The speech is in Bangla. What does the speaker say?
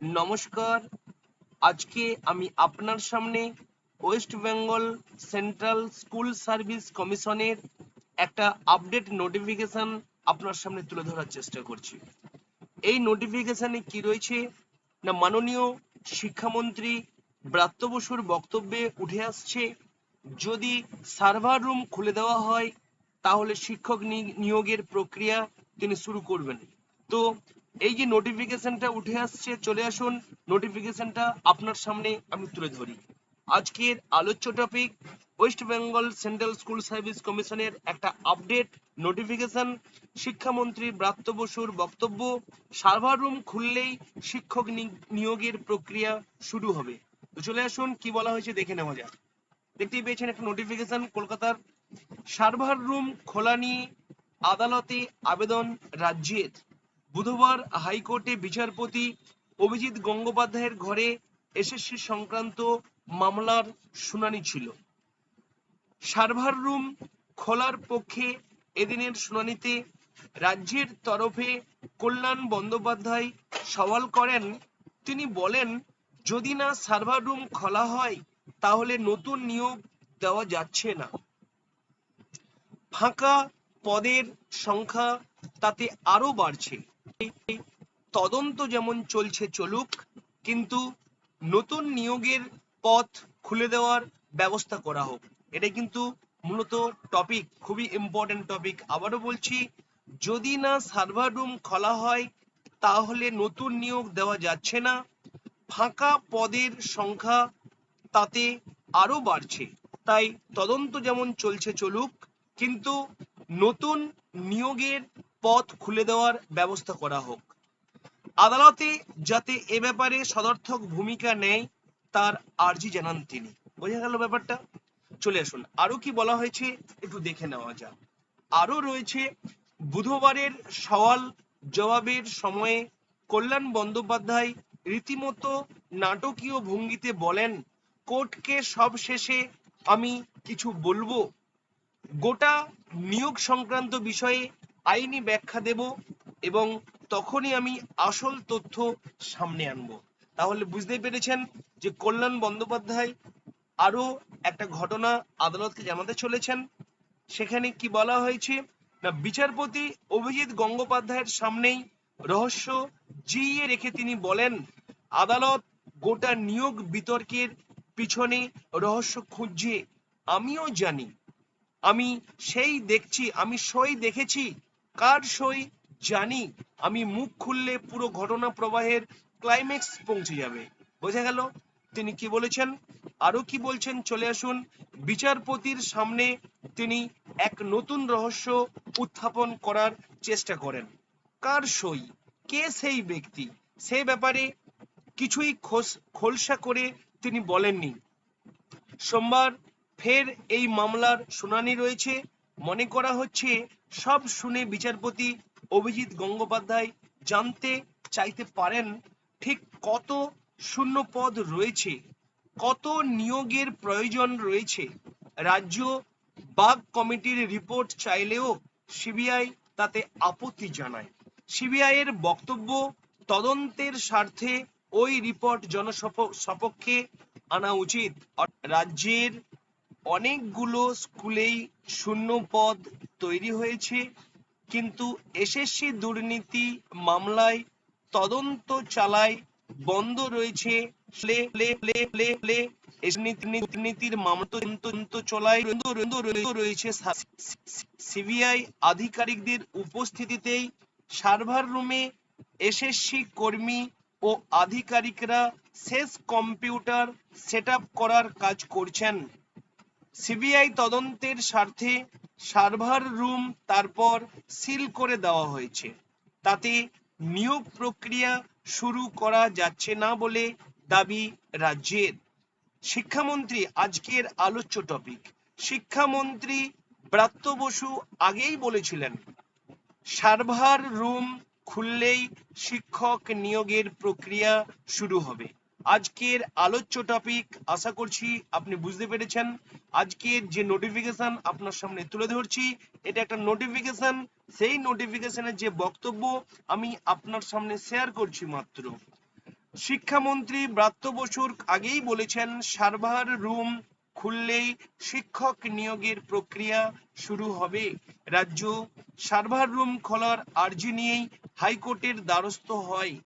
নমস্কার। আজকে আমি আপনার সামনে West Bengal central school service কমিশনের একটা আপডেট নোটিফিকেশন আপনার সামনে তুলে ধরার চেষ্টা করছি। এই নোটিফিকেশনে কি রয়েছে না, মাননীয় শিক্ষামন্ত্রী ব্রাত্য বসুর বক্তব্যে উঠে আসছে, যদি সার্ভার রুম খুলে দেওয়া হয় তাহলে শিক্ষক নিয়োগের প্রক্রিয়া তিনি শুরু করবেন। তো এই যে নোটিফিকেশনটা উঠে আসছে, চলে আসুন নোটিফিকেশনটা আপনার সামনে আমি তুলে ধরি। আজকের আলোচ্য topic West Bengal central school service কমিশনের একটা আপডেট নোটিফিকেশন। শিক্ষামন্ত্রী ব্রাত্য বসুর বক্তব্য, সার্ভার রুম খুললেই শিক্ষক নিয়োগের প্রক্রিয়া শুরু হবে। তো চলে আসুন কি বলা হয়েছে দেখে নেওয়া যাক। দেখতেই পেয়েছেন একটা নোটিফিকেশন কলকাতার। সার্ভার রুম খোলা নিয়ে আদালতে আবেদন রাজ্যের। বুধবার হাইকোর্টে বিচারপতি অভিজিৎ গঙ্গোপাধ্যায়ের ঘরে এসএসসি সংক্রান্ত মামলার শুনানি ছিল। সার্ভার রুম খোলার পক্ষে এদিনের শুনানিতে রাজ্যের তরফে কল্যাণ বন্দ্যোপাধ্যায় সওয়াল করেন। তিনি বলেন, যদি না সার্ভার রুম খোলা হয় তাহলে নতুন নিয়োগ দেওয়া যাচ্ছে না। ফাঁকা পদের সংখ্যা তাতে আরো বাড়ছে। তদন্ত যেমন চলছে চলুক, কিন্তু নতুন নিয়োগের পথ খুলে দেওয়ার ব্যবস্থা করা হোক। এটা কিন্তু মূলত টপিক, খুবই ইম্পর্টেন্ট টপিক। আবারও বলছি, যদি না সার্ভার রুম খোলা হয় তাহলে নতুন নিয়োগ দেওয়া যাচ্ছে না। ফাঁকা পদের সংখ্যা তাতে আরো বাড়ছে। তাই তদন্ত যেমন চলছে চলুক, কিন্তু নতুন নিয়োগের পথ খুলে দেওয়ার ব্যবস্থা করা হোক। আদালতে যাতে এ ব্যাপারে সদর্থক ভূমিকা নেয় তার আর্জি জানান তিনি। বোঝা গেল ব্যাপারটা? চলে আসুন আরো কি বলা হয়েছে একটু দেখে নেওয়া যাক। আরো রয়েছে, বুধবারের সওয়াল জবাবের সময়ে কল্যাণ বন্দ্যোপাধ্যায় রীতিমতো নাটকীয় ভঙ্গিতে বলেন, কোর্টকে সব শেষে আমি কিছু বলবো। গোটা নিয়োগ সংক্রান্ত বিষয়ে আইনি ব্যাখ্যা দেব এবং তখনই আমি আসল তথ্য সামনে আনবো। তাহলে বুঝতে পেরেছেন যে কল্যাণ বন্দ্যোপাধ্যায় আরো একটা ঘটনা আদালতকে জানাতে চলেছেন। সেখানে কি বলা হয়েছে না, বিচারপতি অভিজিৎ গঙ্গোপাধ্যায়ের সামনেই রহস্য জিইয়ে রেখে তিনি বলেন, আদালত গোটা নিয়োগ বিতর্কের পিছনে রহস্য খুঁজছে। আমিও জানি, আমি সেই দেখছি, আমি সই দেখেছি, কার সই জানি। আমি মুখ খুললে পুরো ঘটনা প্রবাহের ক্লাইম্যাক্স পৌঁছে যাবে। বোঝা গেল তিনি কি বলেছেন। আরো কি বলছেন চলে আসুন। বিচারপতির সামনে তিনি এক নতুন রহস্য উত্থাপন করার চেষ্টা করেন। কার সই, কে সেই ব্যক্তি, সে ব্যাপারে কিছুই খোলসা করে তিনি বলেননি। সোমবার ফের এই মামলার শুনানি রয়েছে। মনে করা হচ্ছে সব শুনে বিচারপতি অভিজিৎ গঙ্গোপাধ্যায় জানতে চাইতে পারেন ঠিক কত শূন্য পদ রয়েছে, কত নিয়োগের প্রয়োজন রয়েছে। রাজ্য বাগ কমিটির রিপোর্ট চাইলেও সিবিআই তাতে আপত্তি জানায়। সিবিআই এর বক্তব্য, তদন্তের স্বার্থে ওই রিপোর্ট জনসপক্ষে আনা উচিত। রাজ্যের অনেকগুলো স্কুলেই শূন্য পদ তৈরি হয়েছে, কিন্তু এসএসসি দুর্নীতি মামলায় তদন্ত চালায় বন্ধ রয়েছে। দুর্নীতির মামলা চলায় রয়েছে। সিবিআই আধিকারিকদের উপস্থিতিতেই সার্ভার রুমে এসএসসি কর্মী ও আধিকারিকরা শেষ কম্পিউটার সেটআপ করার কাজ করছেন। সিবিআই তদন্তের স্বার্থে সার্ভার রুম তারপর সিল করে দেওয়া হয়েছে। তাতে নিয়োগ প্রক্রিয়া শুরু করা যাচ্ছে না বলে দাবি রাজ্যের। শিক্ষামন্ত্রী আজকের আলোচ্য টপিক। শিক্ষামন্ত্রী ব্রাত্য বসু আগেই বলেছিলেন, সার্ভার রুম খুললেই শিক্ষক নিয়োগের প্রক্রিয়া শুরু হবে। আজকের আলোচ্য টপিক, আশা করছি আপনি বুঝতে পেরেছেন। আজকের যে নোটিফিকেশন আপনার সামনে তুলে ধরছি, এটা একটা নোটিফিকেশন। সেই নোটিফিকেশনের যে বক্তব্য আমি আপনার সামনে শেয়ার করছি মাত্র। শিক্ষামন্ত্রী ব্রাত্য বসুর আগেই বলেছেন সার্ভার রুম খুললেই শিক্ষক নিয়োগের প্রক্রিয়া শুরু হবে। রাজ্য সার্ভার রুম খোলার আর্জি নিয়েই হাইকোর্টের দ্বারস্থ হয়।